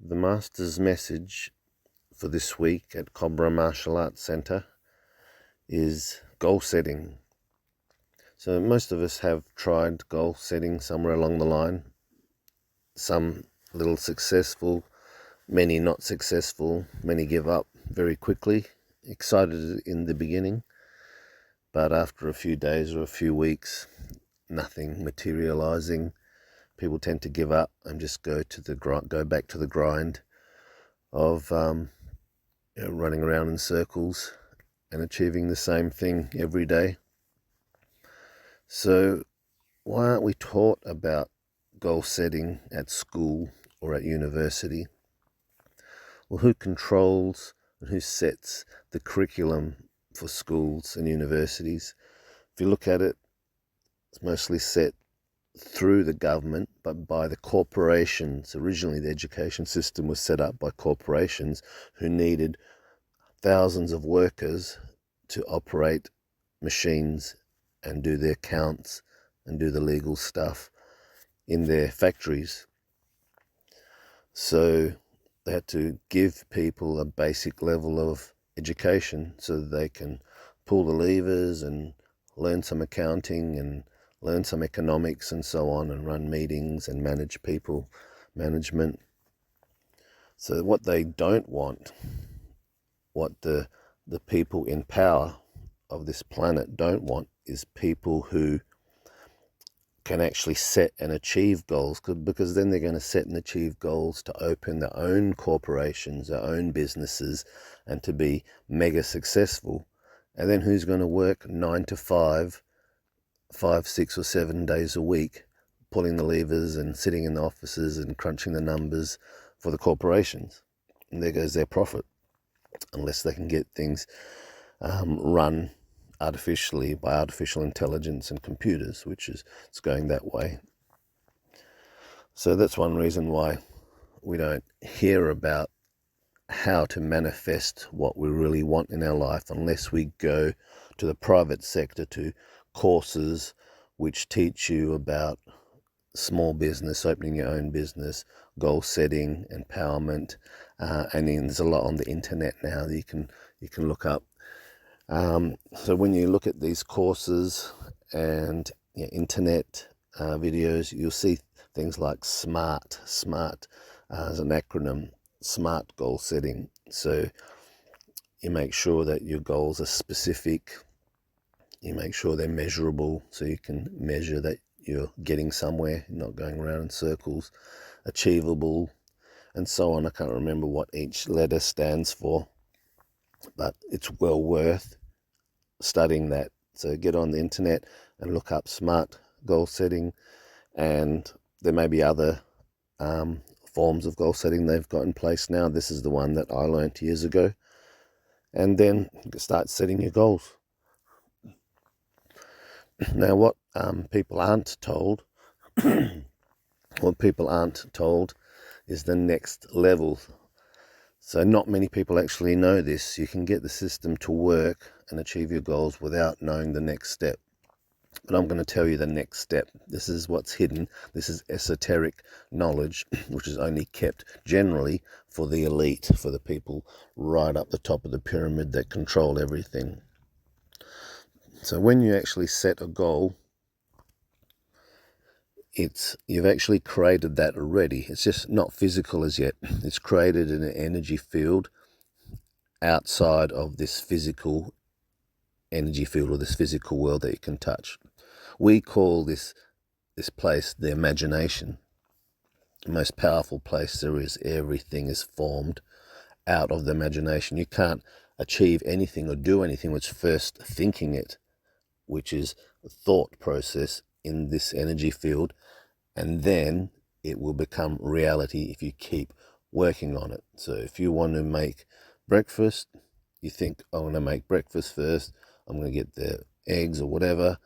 The Master's message for this week at Cobra Martial Arts Centre is goal setting. So most of us have tried goal setting somewhere along the line. Some a little successful, many not successful, many give up very quickly, excited in the beginning, but after a few days or a few weeks, nothing materializing. People tend to give up and just go back to the grind of running around in circles and achieving the same thing every day. So why aren't we taught about goal setting at school or at university? Well, who controls and who sets the curriculum for schools and universities? If you look at it, it's mostly set through the government, but by the corporations. Originally, the education system was set up by corporations who needed thousands of workers to operate machines and do their counts and do the legal stuff in their factories. So they had to give people a basic level of education so that they can pull the levers and learn some accounting and learn some economics and so on, and run meetings and manage people, management. So what they don't want, what the people in power of this planet don't want, is people who can actually set and achieve goals, because then they're going to set and achieve goals to open their own corporations, their own businesses, and to be mega successful. And then who's going to work 9 to 5, 6 or 7 days a week, pulling the levers and sitting in the offices and crunching the numbers for the corporations? And there goes their profit, unless they can get things run artificially by artificial intelligence and computers, which is it's going that way. So that's one reason why we don't hear about how to manifest what we really want in our life, unless we go to the private sector, to courses which teach you about small business, opening your own business, goal setting, empowerment, and then there's a lot on the internet now that you can look up. So when you look at these courses and internet videos, you'll see things like SMART as an acronym, SMART goal setting. So you make sure that your goals are specific, you make sure they're measurable, so you can measure that you're getting somewhere, not going around in circles, achievable, and so on. I can't remember what each letter stands for, but it's well worth studying that. So get on the internet and look up SMART goal setting, and there may be other forms of goal setting they've got in place now. This is the one that I learned years ago, and then start setting your goals. Now, what people aren't told, is the next level. So not many people actually know this. You can get the system to work and achieve your goals without knowing the next step. But I'm going to tell you the next step. This is what's hidden. This is esoteric knowledge, which is only kept generally for the elite, for the people right up the top of the pyramid that control everything. So when you actually set a goal, you've actually created that already. It's just not physical as yet. It's created in an energy field outside of this physical energy field or this physical world that you can touch. We call this place the imagination. The most powerful place there is. Everything is formed out of the imagination. You can't achieve anything or do anything without first thinking it, which is a thought process in this energy field, and then it will become reality if you keep working on it. So if you want to make breakfast, you think, I want to make breakfast first, I'm going to get the eggs or whatever,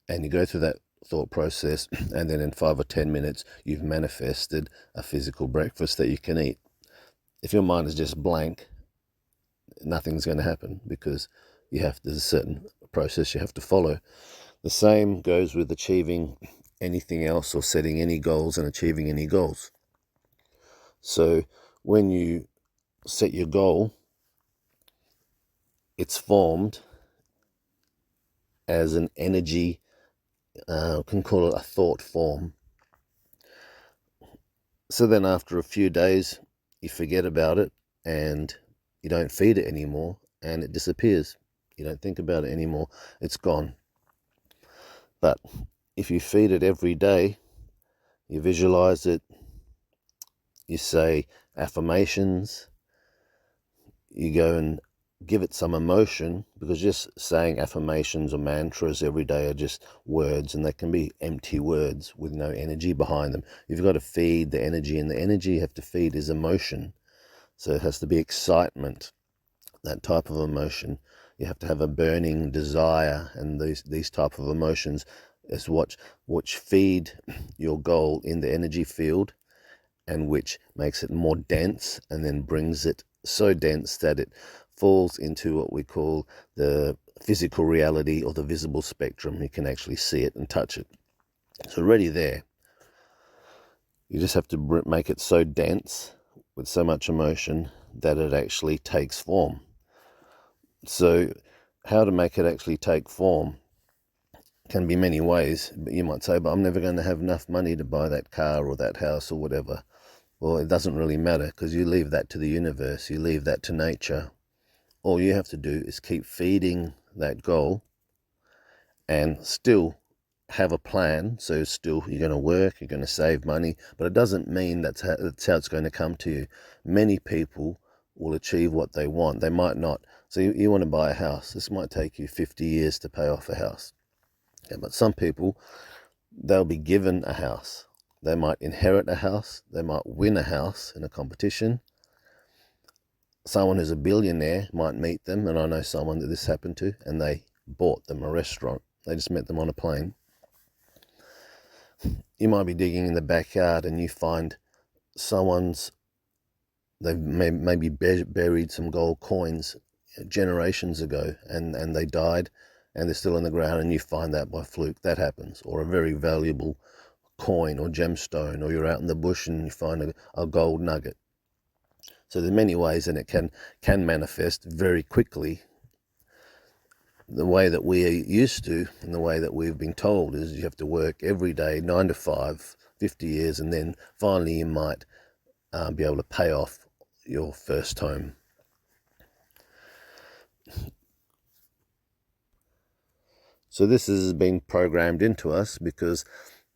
and you go through that thought process, and then in 5 or 10 minutes you've manifested a physical breakfast that you can eat. If your mind is just blank, nothing's going to happen, because there's a certain process you have to follow. The same goes with achieving anything else, or setting any goals and achieving any goals. So when you set your goal, it's formed as an energy, can call it a thought form. So then after a few days, you forget about it and you don't feed it anymore, and it disappears. You don't think about it anymore. It's gone. But if you feed it every day, you visualize it, you say affirmations, you go and give it some emotion, because just saying affirmations or mantras every day are just words, and they can be empty words with no energy behind them. You've got to feed the energy, and the energy you have to feed is emotion. So it has to be excitement, that type of emotion. You have to have a burning desire, and these type of emotions is which feed your goal in the energy field, and which makes it more dense, and then brings it so dense that it falls into what we call the physical reality, or the visible spectrum. You can actually see it and touch it. It's already there. You just have to make it so dense with so much emotion that it actually takes form. So how to make it actually take form can be many ways. But you might say, but I'm never going to have enough money to buy that car or that house or whatever. Well, it doesn't really matter, because you leave that to the universe, you leave that to nature. All you have to do is keep feeding that goal, and still have a plan. So still you're going to work, you're going to save money, but it doesn't mean that's how it's going to come to you. Many people will achieve what they want. They might not. So you want to buy a house. This might take you 50 years to pay off a house. Yeah, but some people, they'll be given a house. They might inherit a house. They might win a house in a competition. Someone who's a billionaire might meet them, and I know someone that this happened to, and they bought them a restaurant. They just met them on a plane. You might be digging in the backyard and you find they've maybe buried some gold coins generations ago, and they died, and they're still in the ground, and you find that by fluke. That happens. Or a very valuable coin or gemstone, or you're out in the bush and you find a gold nugget. So there's many ways, and it can manifest very quickly. The way that we are used to, and the way that we've been told, is you have to work every day, 9 to 5, 50 years, and then finally you might be able to pay off your first home. So this has been programmed into us, because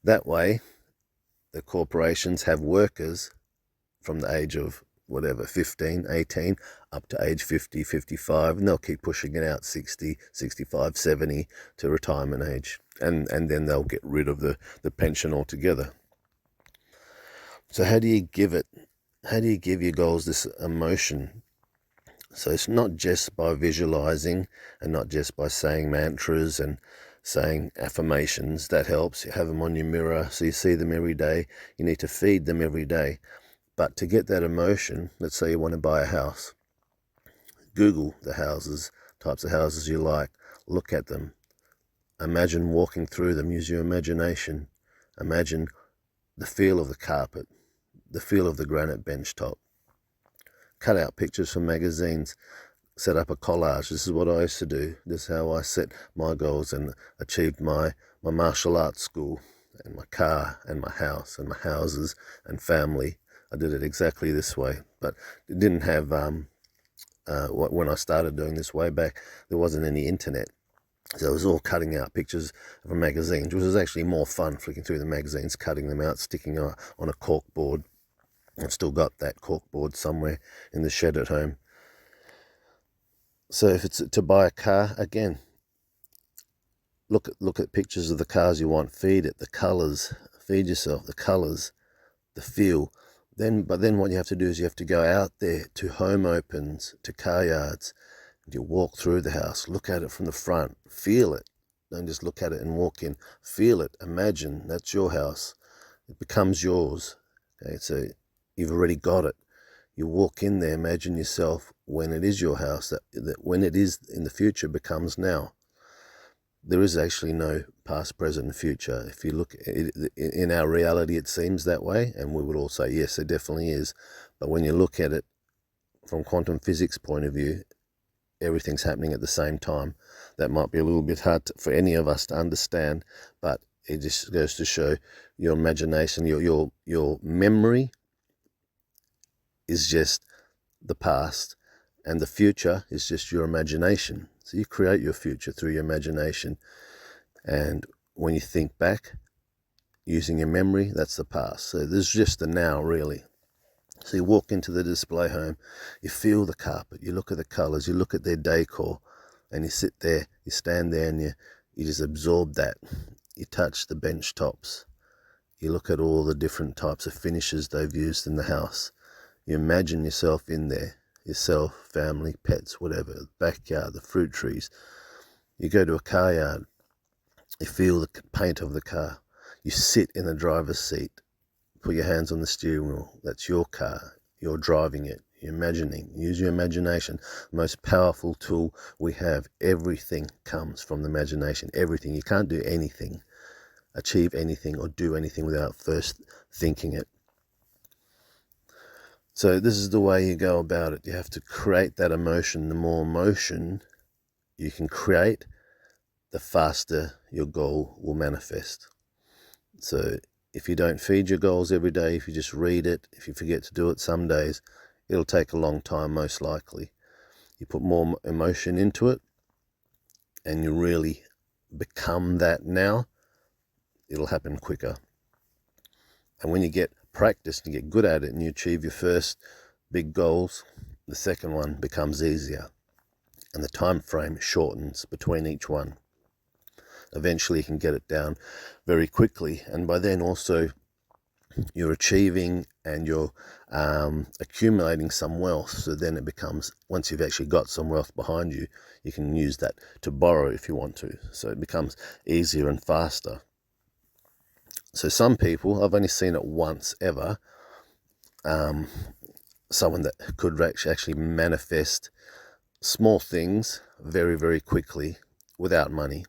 that way the corporations have workers from the age of 15, 18, up to age 50, 55, and they'll keep pushing it out 60, 65, 70 to retirement age. And then they'll get rid of the pension altogether. So how do you give your goals this emotion? So it's not just by visualizing, and not just by saying mantras and saying affirmations. That helps. You have them on your mirror, so you see them every day. You need to feed them every day. But to get that emotion, let's say you want to buy a house. Google the types of houses you like. Look at them. Imagine walking through them. Use your imagination. Imagine the feel of the carpet, the feel of the granite bench top. Cut out pictures from magazines. Set up a collage. This is what I used to do. This is how I set my goals and achieved my martial arts school, and my car, and my house, and my houses, and family. I did it exactly this way. But it didn't have, when I started doing this way back, there wasn't any internet. So it was all cutting out pictures from magazines, which was actually more fun, flicking through the magazines, cutting them out, sticking on a cork board. I've still got that cork board somewhere in the shed at home. So if it's to buy a car, again, look at pictures of the cars you want. Feed it the colors. Feed yourself the colors, the feel. But then what you have to do is you have to go out there to home opens, to car yards, and you walk through the house. Look at it from the front. Feel it. Don't just look at it and walk in. Feel it. Imagine that's your house. It becomes yours. Okay, so you've already got it. You walk in there, imagine yourself when it is your house, that when it is in the future becomes now. there is actually no past, present, and future. If you look at it, in our reality, it seems that way, and we would all say, yes, there definitely is. But when you look at it from quantum physics point of view, everything's happening at the same time. That might be a little bit hard for any of us to understand, but it just goes to show your imagination, your memory is just the past, and the future is just your imagination. So you create your future through your imagination, and when you think back using your memory, that's the past. So there's just the now, really. So you walk into the display home, you feel the carpet, you look at the colours, you look at their decor, and you sit there, you stand there, and you just absorb that. You touch the bench tops, you look at all the different types of finishes they've used in the house. You imagine yourself in there, yourself, family, pets, whatever, the backyard, the fruit trees. You go to a car yard, you feel the paint of the car. You sit in the driver's seat, put your hands on the steering wheel. That's your car. You're driving it. You're imagining. Use your imagination. The most powerful tool we have. Everything comes from the imagination. Everything. You can't do anything, achieve anything, or do anything without first thinking it. So this is the way you go about it. You have to create that emotion. The more emotion you can create, the faster your goal will manifest. So if you don't feed your goals every day, if you just read it, if you forget to do it some days, it'll take a long time, most likely. You put more emotion into it and you really become that now, it'll happen quicker. And when you get practice and you get good at it and you achieve your first big goals, the second one becomes easier and the time frame shortens between each one. Eventually you can get it down very quickly, and by then also you're achieving and you're accumulating some wealth. So then it becomes, once you've actually got some wealth behind you, you can use that to borrow if you want to. So it becomes easier and faster. So some people, I've only seen it once ever, someone that could actually manifest small things very, very quickly without money.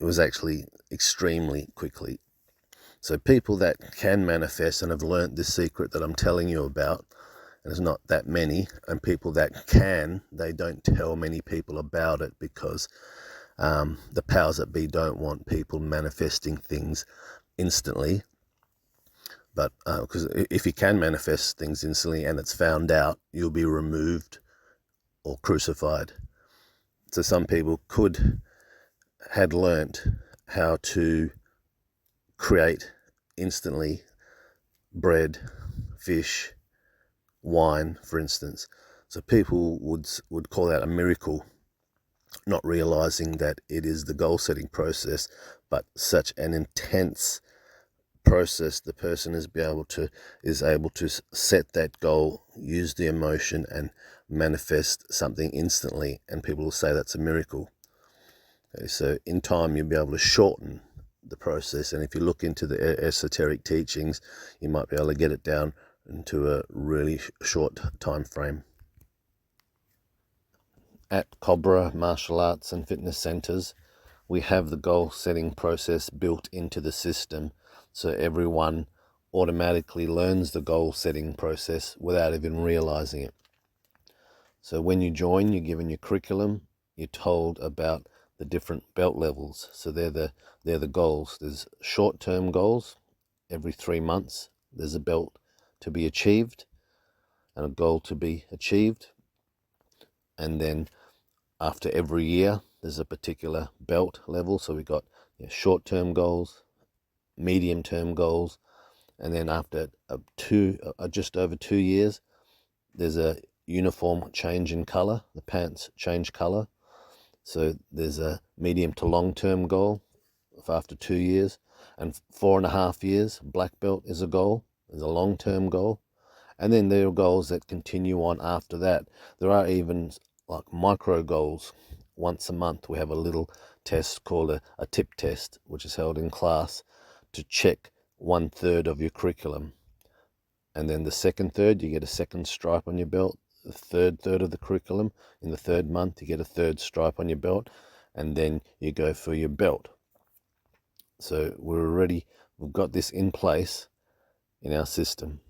It was actually extremely quickly. So people that can manifest and have learnt this secret that I'm telling you about, and there's not that many, and people that can, they don't tell many people about it because the powers that be don't want people manifesting things instantly. But because if you can manifest things instantly and it's found out, you'll be removed or crucified. So some people had learnt how to create instantly bread, fish, wine, for instance. So people would call that a miracle, not realizing that it is the goal setting process, but such an intense process. The person is able to set that goal, use the emotion, and manifest something instantly, and people will say that's a miracle. Okay, so in time you'll be able to shorten the process, and if you look into the esoteric teachings, you might be able to get it down into a really short time frame. At Cobra martial arts and fitness centers, we have the goal setting process built into the system, so everyone automatically learns the goal setting process without even realizing it. So when you join, you're given your curriculum, you're told about the different belt levels. So they're the goals. There's short-term goals. Every 3 months there's a belt to be achieved and a goal to be achieved. And then after every year there's a particular belt level. So we've got short-term goals, medium-term goals, and then after just over 2 years there's a uniform change in color. The pants change color. So there's a medium to long-term goal for after 2 years, and 4.5 years, black belt is a goal, is a long-term goal. And then there are goals that continue on after that. There are even like micro goals. Once a month we have a little test called a tip test, which is held in class to check 1/3 of your curriculum. And then the second third, you get a second stripe on your belt. the third of the curriculum. In the third month, you get a third stripe on your belt, and then you go for your belt. So we've got this in place in our system.